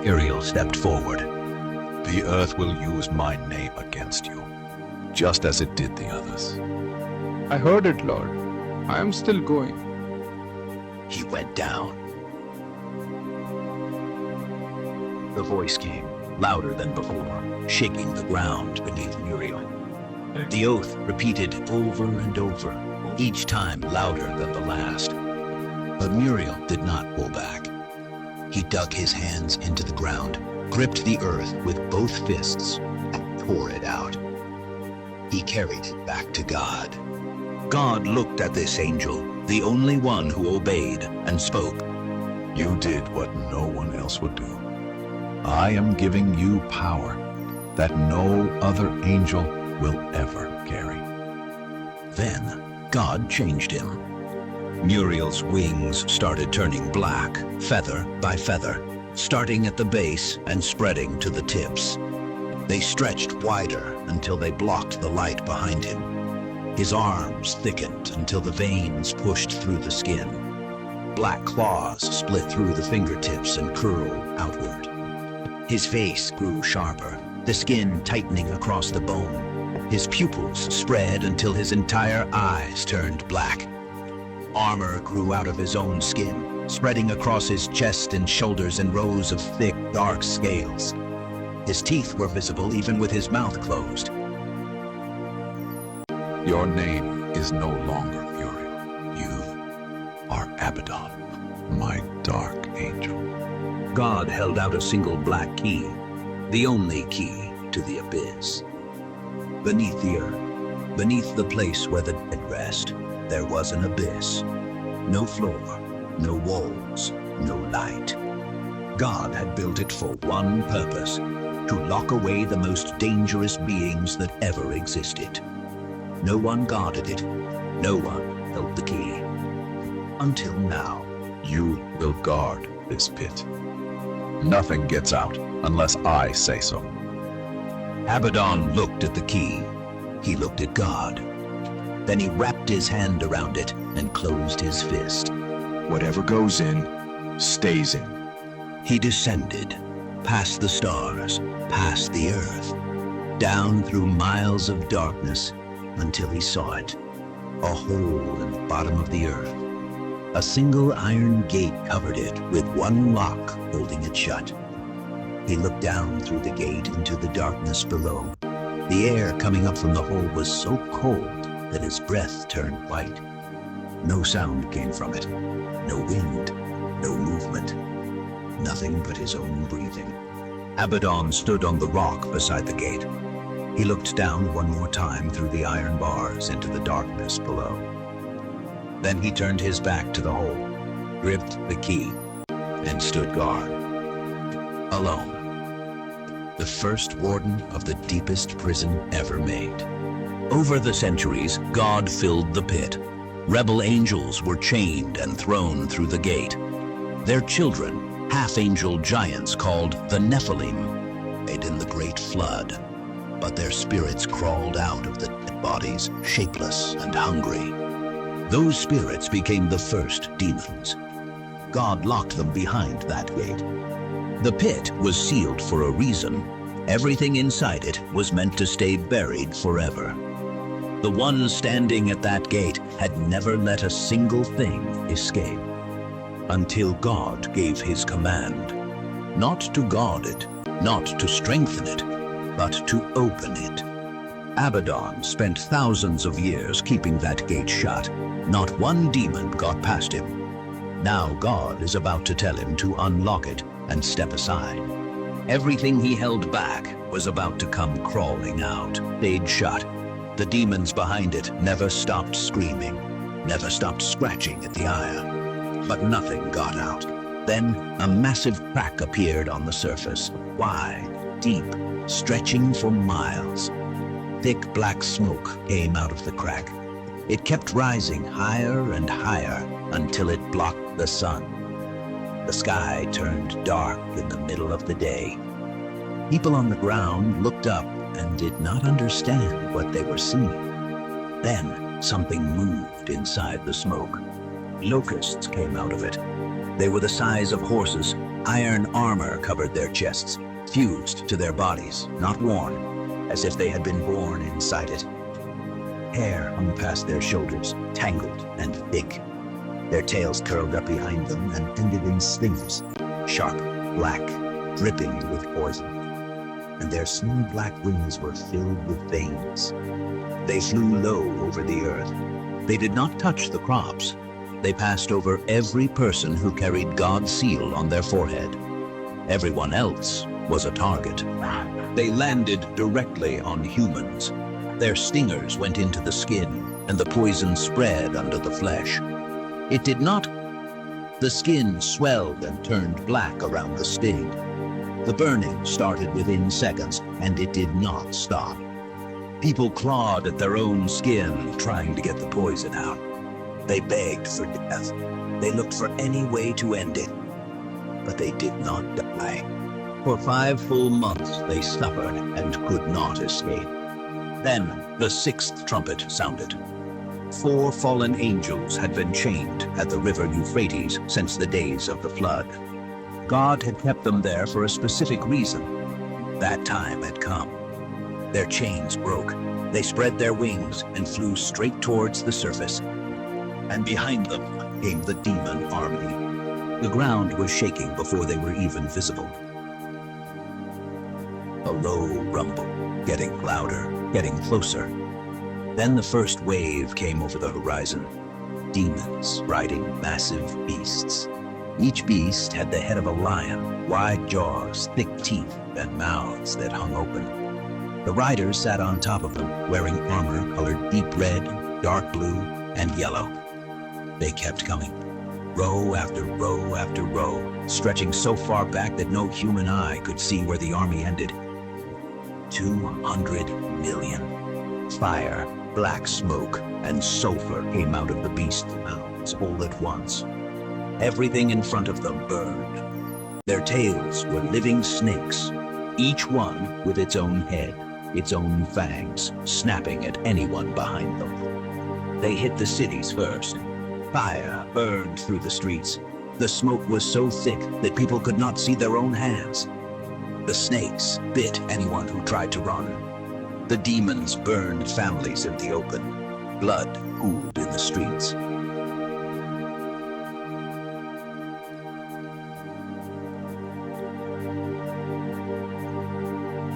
Muriel stepped forward. The earth will use my name against you, just as it did the others. I heard it, Lord. I am still going. He went down. The voice came, louder than before, shaking the ground beneath Muriel. The oath repeated over and over, each time louder than the last. But Muriel did not pull back. He dug his hands into the ground, gripped the earth with both fists, and tore it out. He carried it back to God. God looked at this angel, the only one who obeyed, and spoke. You did what no one else would do. I am giving you power that no other angel will ever carry. Then God changed him. Muriel's wings started turning black, feather by feather, starting at the base and spreading to the tips. They stretched wider until they blocked the light behind him. His arms thickened until the veins pushed through the skin. Black claws split through the fingertips and curled outward. His face grew sharper, the skin tightening across the bone. His pupils spread until his entire eyes turned black. Armor grew out of his own skin, spreading across his chest and shoulders in rows of thick, dark scales. His teeth were visible even with his mouth closed. Your name is no longer Muriel. You are Abaddon, my dark angel. God held out a single black key, the only key to the abyss. Beneath the earth, beneath the place where the dead rest, there was an abyss. No floor, no walls, no light. God had built it for one purpose, to lock away the most dangerous beings that ever existed. No one guarded it, no one held the key. Until now. You will guard this pit. Nothing gets out unless I say so. Abaddon looked at the key. He looked at God. Then he wrapped his hand around it and closed his fist. Whatever goes in, stays in. He descended, past the stars, past the earth, down through miles of darkness until he saw it. A hole in the bottom of the earth. A single iron gate covered it with one lock holding it shut. He looked down through the gate into the darkness below. The air coming up from the hole was so cold that his breath turned white. No sound came from it. No wind, no movement. Nothing but his own breathing. Abaddon stood on the rock beside the gate. He looked down one more time through the iron bars into the darkness below. Then he turned his back to the hole, gripped the key, and stood guard. Alone. The first warden of the deepest prison ever made. Over the centuries, God filled the pit. Rebel angels were chained and thrown through the gate. Their children, half-angel giants called the Nephilim, died in the great flood. But their spirits crawled out of the dead bodies, shapeless and hungry. Those spirits became the first demons. God locked them behind that gate. The pit was sealed for a reason. Everything inside it was meant to stay buried forever. The one standing at that gate had never let a single thing escape. Until God gave his command. Not to guard it, not to strengthen it, but to open it. Abaddon spent thousands of years keeping that gate shut. Not one demon got past him. Now God is about to tell him to unlock it and step aside. Everything he held back was about to come crawling out. Stayed shut. The demons behind it never stopped screaming, never stopped scratching at the iron. But nothing got out. Then a massive crack appeared on the surface, wide, deep, stretching for miles. Thick black smoke came out of the crack. It kept rising higher and higher until it blocked the sun. The sky turned dark in the middle of the day. People on the ground looked up and did not understand what they were seeing. Then something moved inside the smoke. Locusts came out of it. They were the size of horses, Iron armor covered their chests, fused to their bodies, not worn, as if they had been born inside it. Hair hung past their shoulders, tangled and thick. Their tails curled up behind them and ended in stingers, sharp, black, dripping with poison. And their smooth black wings were filled with veins. They flew low over the earth. They did not touch the crops. They passed over every person who carried God's seal on their forehead. Everyone else was a target. They landed directly on humans. Their stingers went into the skin, and the poison spread under the flesh. It did not. The skin swelled and turned black around the sting. The burning started within seconds, and it did not stop. People clawed at their own skin, trying to get the poison out. They begged for death. They looked for any way to end it. But they did not die. For 5 full months they suffered and could not escape. Then the 6th trumpet sounded. 4 fallen angels had been chained at the river Euphrates since the days of the flood. God had kept them there for a specific reason. That time had come. Their chains broke. They spread their wings and flew straight towards the surface. And behind them came the demon army. The ground was shaking before they were even visible. A low rumble, getting louder, getting closer. Then the first wave came over the horizon. Demons riding massive beasts. Each beast had the head of a lion, wide jaws, thick teeth, and mouths that hung open. The riders sat on top of them, wearing armor colored deep red, dark blue, and yellow. They kept coming, row after row after row, stretching so far back that no human eye could see where the army ended. 200 million. Fire, black smoke, and sulfur came out of the beasts' mouths all at once. Everything in front of them burned. Their tails were living snakes, each one with its own head, its own fangs, snapping at anyone behind them. They hit the cities first. Fire burned through the streets. The smoke was so thick that people could not see their own hands. The snakes bit anyone who tried to run. The demons burned families in the open. Blood pooled in the streets.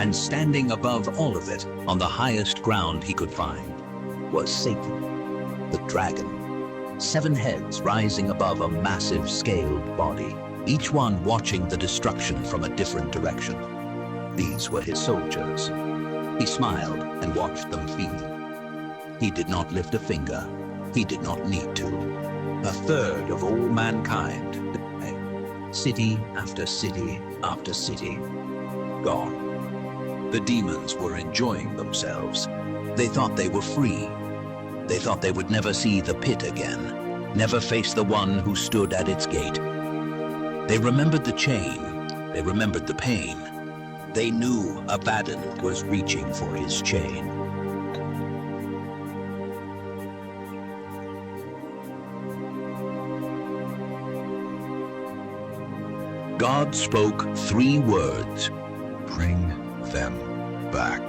And standing above all of it, on the highest ground he could find, was Satan, the dragon. 7 heads rising above a massive scaled body, each one watching the destruction from a different direction. These were his soldiers. He smiled and watched them feed. He did not lift a finger. He did not need to. 1/3 of all mankind died. City after city after city. Gone. The demons were enjoying themselves. They thought they were free. They thought they would never see the pit again, never face the one who stood at its gate. They remembered the chain. They remembered the pain. They knew Abaddon was reaching for his chain. God spoke 3 words. Bring them back.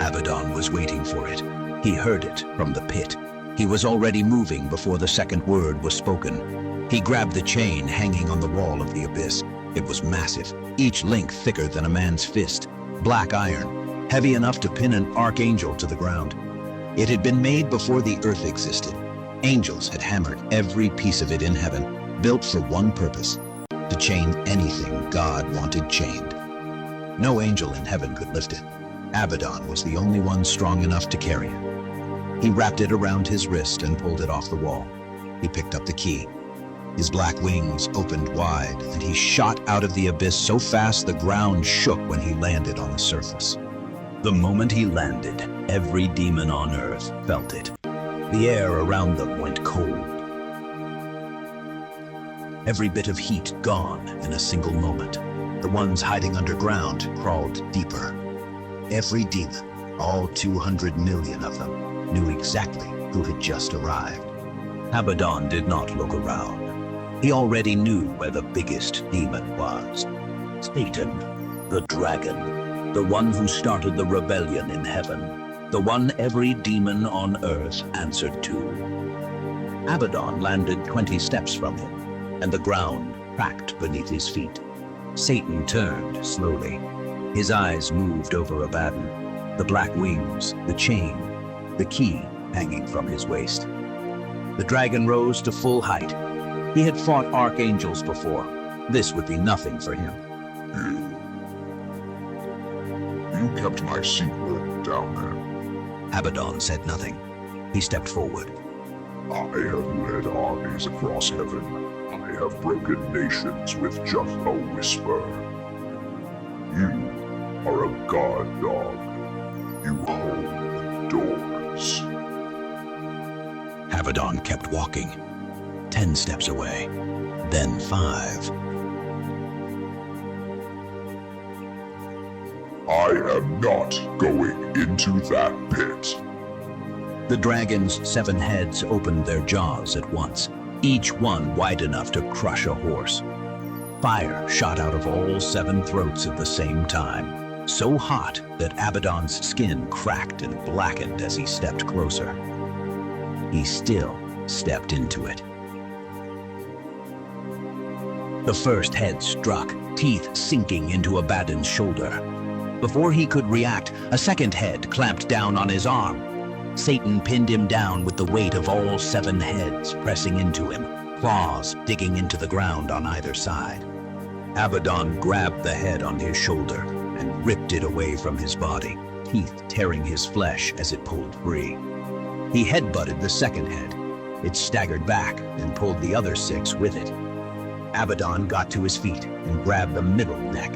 Abaddon was waiting for it. He heard it from the pit. He was already moving before the second word was spoken. He grabbed the chain hanging on the wall of the abyss. It was massive, each link thicker than a man's fist. Black iron, heavy enough to pin an archangel to the ground. It had been made before the earth existed. Angels had hammered every piece of it in heaven, built for one purpose: to chain anything God wanted chained. No angel in heaven could lift it. Abaddon was the only one strong enough to carry it. He wrapped it around his wrist and pulled it off the wall. He picked up the key. His black wings opened wide, and he shot out of the abyss so fast the ground shook when he landed on the surface. The moment he landed, every demon on earth felt it. The air around them went cold. Every bit of heat gone in a single moment. The ones hiding underground crawled deeper. Every demon, all 200 million of them, knew exactly who had just arrived. Abaddon did not look around. He already knew where the biggest demon was. Satan, the dragon, the one who started the rebellion in heaven, the one every demon on earth answered to. Abaddon landed 20 steps from him, and the ground cracked beneath his feet. Satan turned slowly. His eyes moved over Abaddon, the black wings, the chain, the key hanging from his waist. The dragon rose to full height. He had fought archangels before. This would be nothing for him. You kept my secret down there. Abaddon said nothing. He stepped forward. I have led armies across heaven. I have broken nations with just a whisper. You are a guard dog. You hold the doors. Abaddon kept walking. 10 steps away, then 5. I am not going into that pit. The dragon's 7 heads opened their jaws at once, each one wide enough to crush a horse. Fire shot out of all 7 throats at the same time, so hot that Abaddon's skin cracked and blackened as he stepped closer. He still stepped into it. The first head struck, teeth sinking into Abaddon's shoulder. Before he could react, a second head clamped down on his arm. Satan pinned him down with the weight of all 7 heads pressing into him, claws digging into the ground on either side. Abaddon grabbed the head on his shoulder and ripped it away from his body, teeth tearing his flesh as it pulled free. He headbutted the second head. It staggered back and pulled the other 6 with it. Abaddon got to his feet and grabbed the middle neck.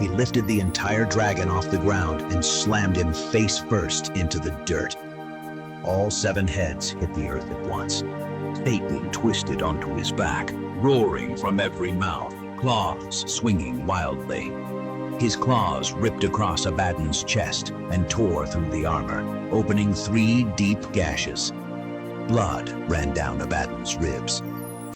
He lifted the entire dragon off the ground and slammed him face first into the dirt. All 7 heads hit the earth at once. Satan twisted onto his back, roaring from every mouth, claws swinging wildly. His claws ripped across Abaddon's chest and tore through the armor, opening 3 deep gashes. Blood ran down Abaddon's ribs.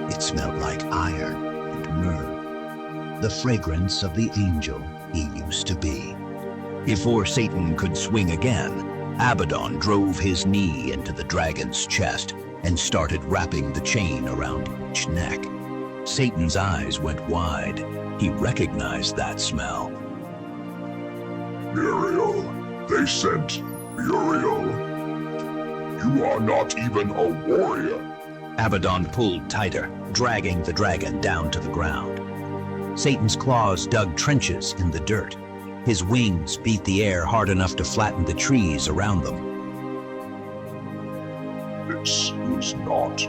It smelled like iron and myrrh, the fragrance of the angel he used to be. Before Satan could swing again, Abaddon drove his knee into the dragon's chest and started wrapping the chain around each neck. Satan's eyes went wide. He recognized that smell. Muriel, they sent Muriel. You are not even a warrior. Abaddon pulled tighter, dragging the dragon down to the ground. Satan's claws dug trenches in the dirt. His wings beat the air hard enough to flatten the trees around them. This is not.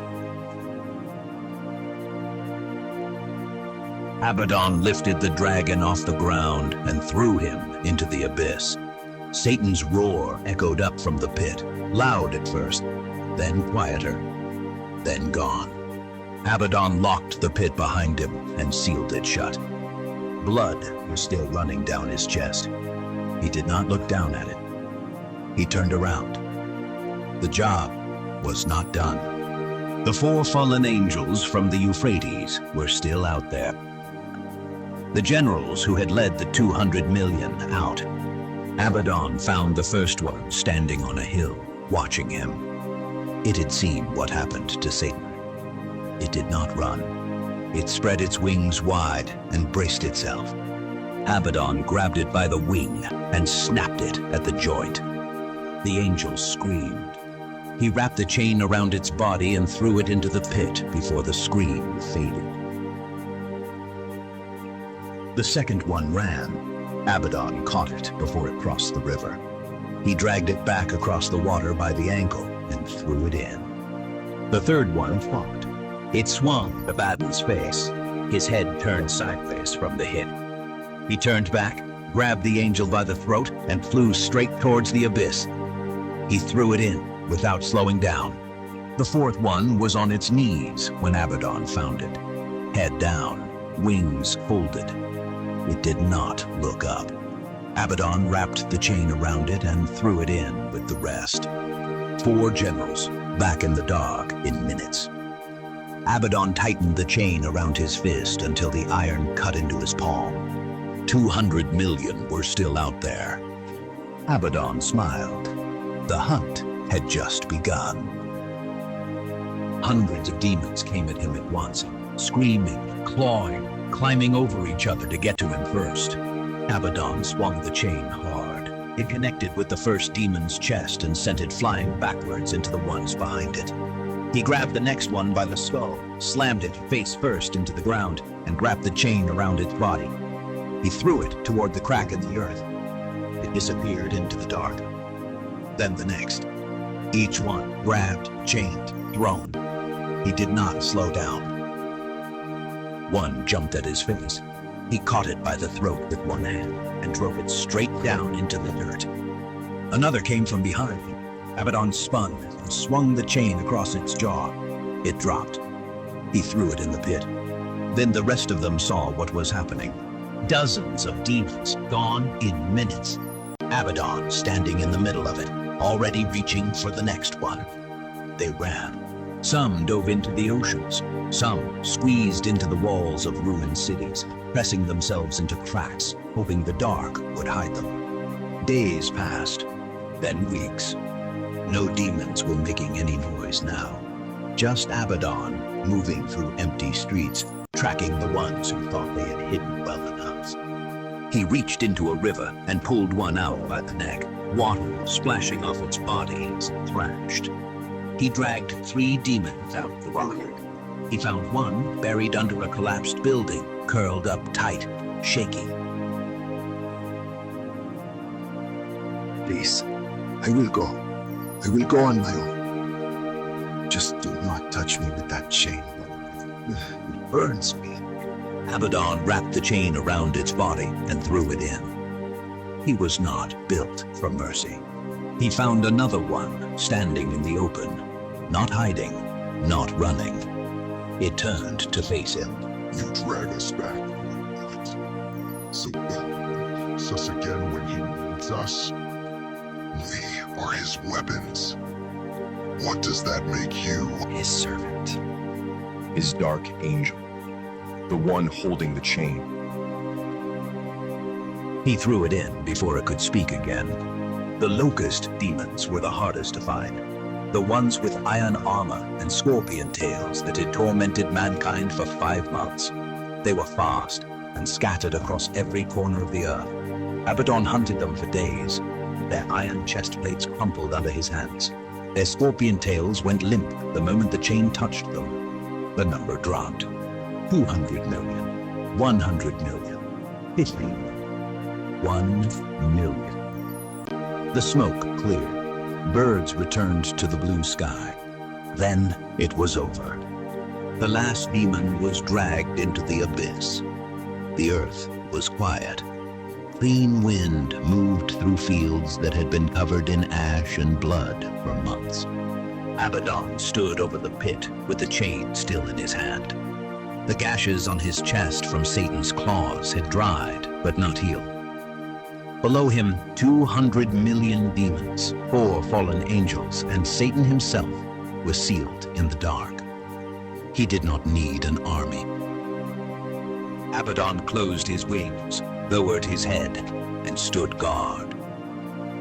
Abaddon lifted the dragon off the ground and threw him into the abyss. Satan's roar echoed up from the pit, loud at first, then quieter, then gone. Abaddon locked the pit behind him and sealed it shut. Blood was still running down his chest. He did not look down at it. He turned around. The job was not done. The 4 fallen angels from the Euphrates were still out there. The generals who had led the 200 million out. Abaddon found the first one standing on a hill, watching him. It had seen what happened to Satan. It did not run. It spread its wings wide and braced itself. Abaddon grabbed it by the wing and snapped it at the joint. The angel screamed. He wrapped the chain around its body and threw it into the pit before the scream faded. The second one ran. Abaddon caught it before it crossed the river. He dragged it back across the water by the ankle and threw it in. The third one fought. It swung Abaddon's face. His head turned sideways from the hit. He turned back, grabbed the angel by the throat, and flew straight towards the abyss. He threw it in without slowing down. The fourth one was on its knees when Abaddon found it. Head down, wings folded. It did not look up. Abaddon wrapped the chain around it and threw it in with the rest. 4 generals, back in the dark in minutes. Abaddon tightened the chain around his fist until the iron cut into his palm. 200 million were still out there. Abaddon smiled. The hunt had just begun. Hundreds of demons came at him at once, screaming, clawing, climbing over each other to get to him first. Abaddon swung the chain hard. It connected with the first demon's chest and sent it flying backwards into the ones behind it. He grabbed the next one by the skull, slammed it face first into the ground, and wrapped the chain around its body. He threw it toward the crack in the earth. It disappeared into the dark. Then the next. Each one grabbed, chained, thrown. He did not slow down. One jumped at his face. He caught it by the throat with one hand and drove it straight down into the dirt. Another came from behind him. Abaddon spun and swung the chain across its jaw. It dropped. He threw it in the pit. Then the rest of them saw what was happening. Dozens of demons gone in minutes. Abaddon standing in the middle of it, already reaching for the next one. They ran. Some dove into the oceans. Some squeezed into the walls of ruined cities, pressing themselves into cracks, hoping the dark would hide them. Days passed, then weeks. No demons were making any noise now. Just Abaddon moving through empty streets, tracking the ones who thought they had hidden well enough. He reached into a river and pulled one out by the neck, water splashing off its body as it thrashed. He dragged 3 demons out the rock. He found one buried under a collapsed building, curled up tight, shaking. Please, I will go. I will go on my own. Just do not touch me with that chain. It burns me. Abaddon wrapped the chain around its body and threw it in. He was not built for mercy. He found another one standing in the open, not hiding, not running. It turned to face him. You drag us back. So use us again when he needs us. We are his weapons. What does that make you? His servant. His dark angel. The one holding the chain. He threw it in before it could speak again. The locust demons were the hardest to find. The ones with iron armor and scorpion tails that had tormented mankind for 5 months. They were fast and scattered across every corner of the earth. Abaddon hunted them for days. Their iron chest plates crumpled under his hands. Their scorpion tails went limp the moment the chain touched them. The number dropped. 200 million, 100 million, 50 million, 1 million. The smoke cleared. Birds returned to the blue sky. Then it was over. The last demon was dragged into the abyss. The earth was quiet. Clean wind moved through fields that had been covered in ash and blood for months. Abaddon stood over the pit with the chain still in his hand. The gashes on his chest from Satan's claws had dried, but not healed. Below him, 200 million demons, 4 fallen angels, and Satan himself was sealed in the dark. He did not need an army. Abaddon closed his wings, lowered his head, and stood guard.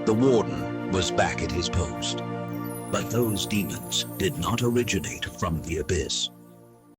The warden was back at his post. But those demons did not originate from the abyss.